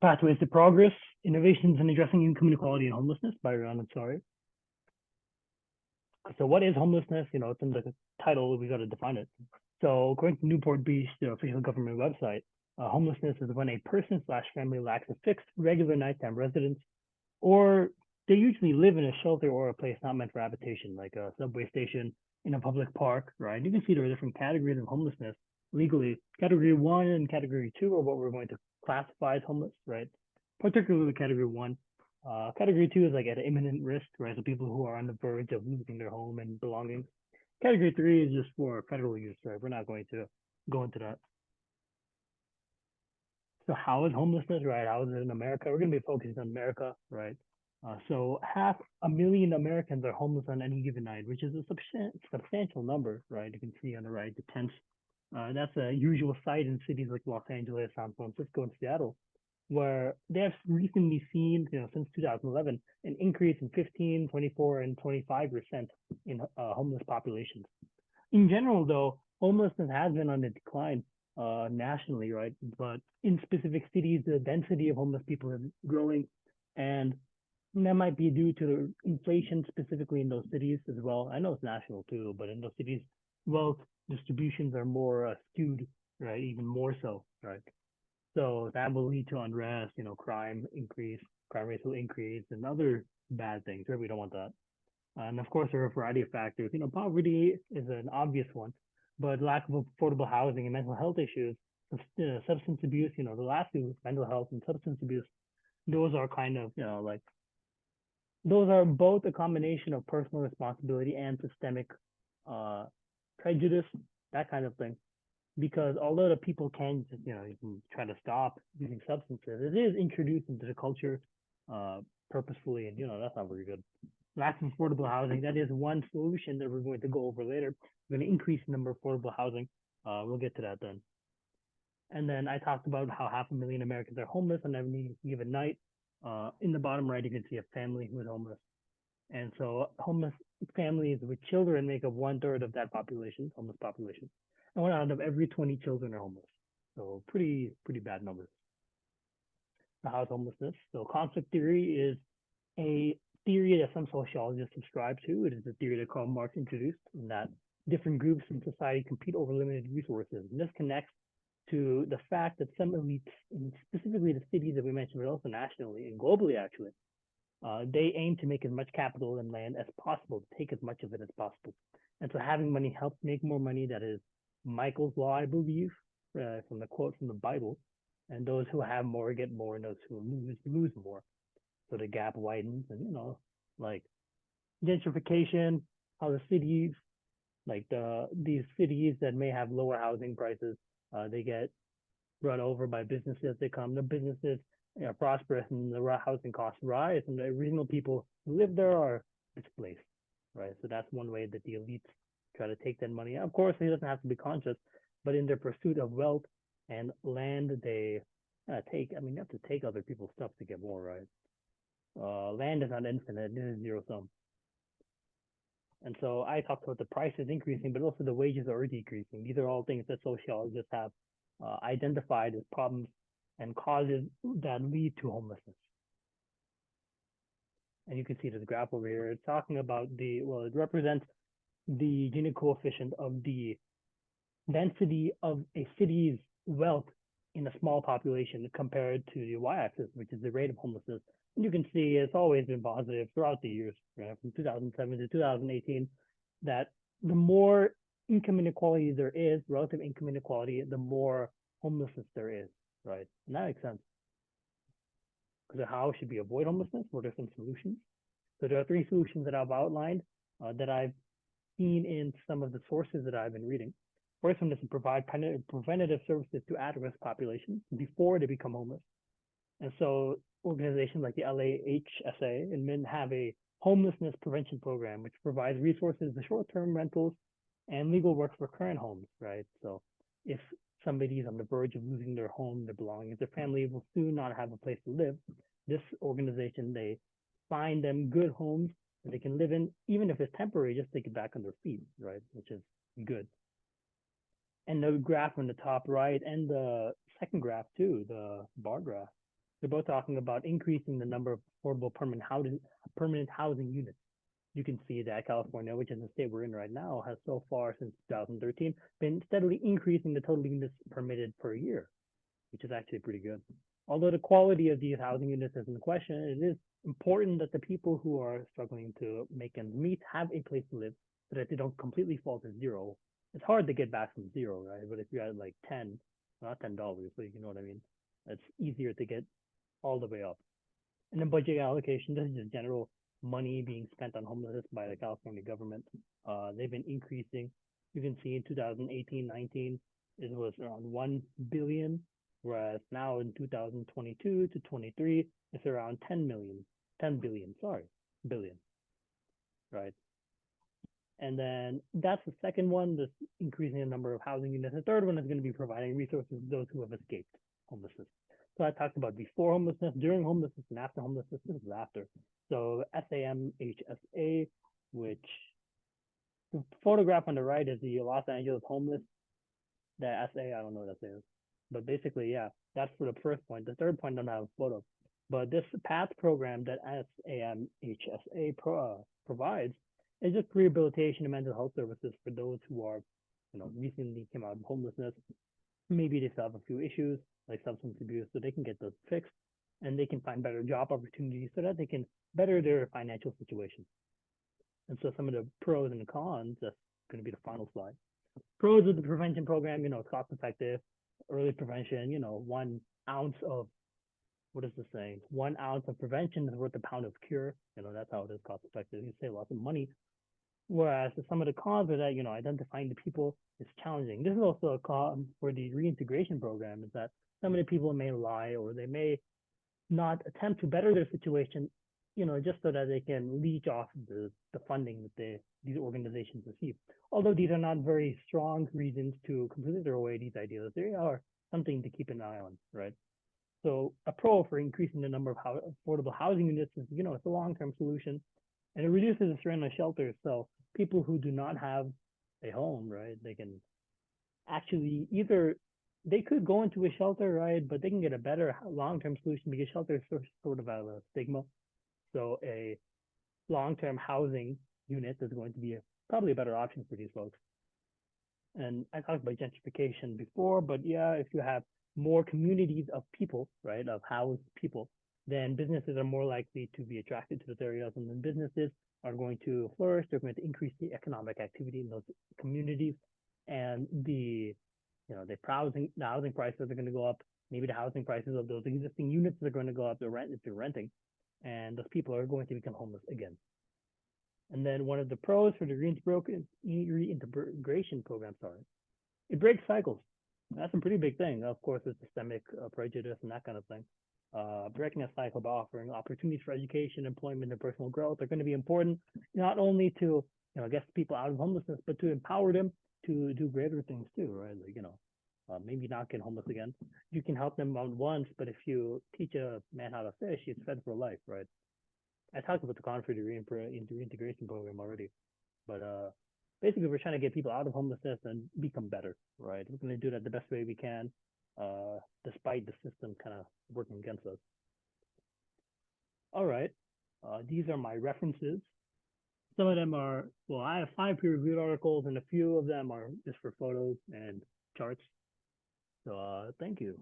Pathways to Progress, Innovations in Addressing Income Inequality and Homelessness by Ryan Sorry. So what is homelessness? It's in the title, we got to define it. So according to Newport Beach, the official government website, homelessness is when a person slash family lacks a fixed, regular nighttime residence, or they usually live in a shelter or a place not meant for habitation, like a subway station, in a public park, right? You can see there are different categories of homelessness legally. Category one and category two are what we're going to classify as homeless, right? Particularly category one. Category two is like at imminent risk, right? So people who are on the verge of losing their home and belongings. Category three is just for federal use, right? We're not going to go into that. So how is homelessness, right? How is it in America? We're going to be focusing on America, right? So 500,000 Americans are homeless on any given night, which is a substantial number, right? You can see on the right the tents. That's a usual sight in cities like Los Angeles, San Francisco, and Seattle, where they have recently seen, since 2011, an increase in 15, 24, and 25% in homeless populations. In general, though, homelessness has been on a decline nationally, right? But in specific cities, the density of homeless people is growing, and that might be due to the inflation specifically in those cities as well. I know it's national too, but in those cities, wealth distributions are more skewed, right? Even more so, right? So that will lead to unrest, crime rates will increase, and other bad things. Right? We don't want that. And of course, there are a variety of factors. Poverty is an obvious one, but lack of affordable housing and mental health issues, substance abuse, the last two, mental health and substance abuse, those are kind of, like, those are both a combination of personal responsibility and systemic uh, prejudice, that kind of thing. Because although the people can, you can try to stop using substances, it is introduced into the culture uh, purposefully, and that's not very good. Lack of affordable housing, that is one solution that we're going to go over later. We're going to increase the number of affordable housing. We'll get to that then. And then I talked about how 500,000 Americans are homeless on any given night. In the bottom right, you can see a family who is homeless. And so homeless families with children make up 1/3 of that population, homeless population. And 1 out of every 20 children are homeless. So pretty bad numbers. The house homelessness. So conflict theory is a theory that some sociologists subscribe to. It is a theory that Karl Marx introduced, in that different groups in society compete over limited resources. And this connects to the fact that some elites, in specifically the cities that we mentioned, but also nationally and globally actually, they aim to make as much capital and land as possible, to take as much of it as possible. And so having money helps make more money. That is Michael's law, I believe, from the quote from the Bible. And those who have more get more, and those who lose more. So the gap widens, and like gentrification, how the cities, like these cities that may have lower housing prices, they get run over by businesses. They come, the businesses prosperous, and the housing costs rise, and the regional people who live there are displaced, right? So that's one way that the elites try to take that money. Of course, it doesn't have to be conscious, but in their pursuit of wealth and land, they take. I mean, you have to take other people's stuff to get more, right? Land is not infinite; it is zero sum. And so I talked about the prices increasing, but also the wages are decreasing. These are all things that sociologists have identified as problems and causes that lead to homelessness. And you can see this graph over here. It's talking about it represents the Gini coefficient of the density of a city's wealth in a small population compared to the y-axis, which is the rate of homelessness. And you can see it's always been positive throughout the years, right? From 2007 to 2018, that the more income inequality there is, relative income inequality, the more homelessness there is, right? And that makes sense. Because how should we avoid homelessness? What are some solutions? So there are three solutions that I've outlined that I've seen in some of the sources that I've been reading. First one is to provide preventative services to at-risk populations before they become homeless. And so organizations like the LAHSA and MIN have a homelessness prevention program, which provides resources to short-term rentals and legal work for current homes, right? So if somebody is on the verge of losing their home, their belongings, their family will soon not have a place to live. This organization, they find them good homes that they can live in, even if it's temporary, just to get back on their feet, right? Which is good. And the graph on the top right and the second graph too, the bar graph, They're both talking about increasing the number of affordable permanent housing units. You can see that California, which is the state we're in right now, has so far since 2013 been steadily increasing the total units permitted per year, which is actually pretty good. Although the quality of these housing units is in question, it is important that the people who are struggling to make ends meet have a place to live so that they don't completely fall to zero. It's hard to get back from zero, right? But if you're at like 10, not $10, but you know what I mean, it's easier to get all the way up. And then budget allocation, this is just general money being spent on homelessness by the California government. They've been increasing. You can see in 2018-19, it was around 1 billion, whereas now in 2022 to 23, it's around 10 million, 10 billion, sorry, billion, right? And then that's the second one, this increasing the number of housing units. The third one is going to be providing resources to those who have escaped homelessness. So I talked about before homelessness, during homelessness, and after homelessness. This is after. So SAMHSA, which the photograph on the right is the Los Angeles homeless. The SA, I don't know what that is. But basically, yeah, that's for the first point. The third point, I don't have a photo. But this PATH program that SAMHSA provides is just rehabilitation and mental health services for those who are, recently came out of homelessness. Maybe they still have a few issues like substance abuse, so they can get those fixed and they can find better job opportunities so that they can better their financial situation. And so some of the pros and the cons, that's going to be the final slide. Pros of the prevention program, it's cost effective, early prevention, 1 ounce of, what is the saying? 1 ounce of prevention is worth a pound of cure. That's how it is cost effective. You save lots of money. Whereas some of the cons of that, identifying the people is challenging. This is also a con for the reintegration program, is that some of the people may lie or they may not attempt to better their situation, just so that they can leech off the funding that these organizations receive. Although these are not very strong reasons to completely throw away these ideas, they are something to keep an eye on, right? So a pro for increasing the number of affordable housing units is, it's a long-term solution, and it reduces the strain on shelters. So people who do not have a home, right, they can actually either they could go into a shelter, right, but they can get a better long-term solution because shelter is sort of a stigma. So a long-term housing unit is going to be probably a better option for these folks. And I talked about gentrification before, but yeah, if you have more communities of people, right, of housed people, then businesses are more likely to be attracted to those areas, and then businesses are going to flourish. They're going to increase the economic activity in those communities, and the housing prices are going to go up. Maybe the housing prices of those existing units are going to go up. The rent if you're renting, and those people are going to become homeless again. And then one of the pros for the reintegration program, sorry, it breaks cycles. That's a pretty big thing. Of course, with systemic prejudice and that kind of thing. Breaking a cycle by offering opportunities for education, employment, and personal growth are going to be important, not only to get people out of homelessness, but to empower them to do greater things too, right? Like maybe not get homeless again. You can help them out once, but if you teach a man how to fish, he's fed for life, right? I talked about the conflict reintegration program already, but basically we're trying to get people out of homelessness and become better, right? We're going to do that the best way we can, despite the system kind of working against us. All right, these are my references. Some of them are, well, I have 5 peer-reviewed articles, and a few of them are just for photos and charts. So thank you.